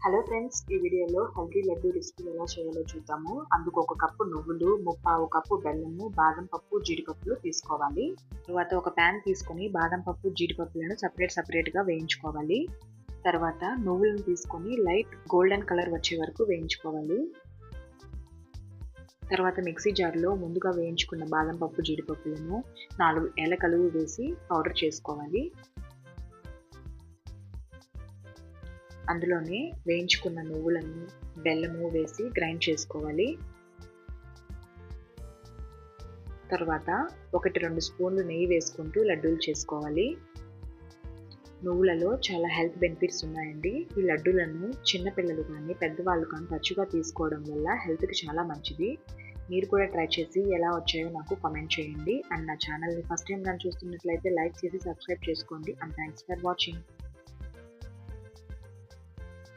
Hello friends, ఈ వీడియోలో healthy laddu recipe ఎలా చేయాలో చూద్దాము. అందుకు ఒక కప్పు నువ్వులు, ముప్పావు కప్పు బెల్లము, బాదం పప్పు, జీడిపప్పులు తీసుకోవాలి. తర్వాత ఒక ప్యాన్ తీసుకొని బాదం పప్పు, జీడిపప్పులను సపరేట్గా వేయించుకోవాలి. తర్వాత నువ్వులను తీసుకొని లైట్ గోల్డెన్ కలర్ వచ్చే వరకు వేయించుకోవాలి. తర్వాత మిక్సీ జార్లో ముందుగా వేయించుకున్న బాదం పప్పు, జీడిపప్పులను 4 ఏలకలు వేసి పౌడర్ చేసుకోవాలి. అందులోనే వేయించుకున్న నువ్వులను, బెల్లము వేసి గ్రైండ్ చేసుకోవాలి. తర్వాత 1-2 స్పూన్లు నెయ్యి వేసుకుంటూ లడ్డూలు చేసుకోవాలి. నువ్వులలో చాలా హెల్త్ బెనిఫిట్స్ ఉన్నాయండి. ఈ లడ్డూలను చిన్నపిల్లలు కానీ పెద్దవాళ్ళు కానీ తరచుగా తీసుకోవడం వల్ల హెల్త్కి చాలా మంచిది. మీరు కూడా ట్రై చేసి ఎలా వచ్చాయో నాకు కామెంట్ చేయండి. అండ్ నా ఛానల్ని ఫస్ట్ టైం కానీ చూస్తున్నట్లయితే లైక్ చేసి సబ్స్క్రైబ్ చేసుకోండి. And thanks for watching.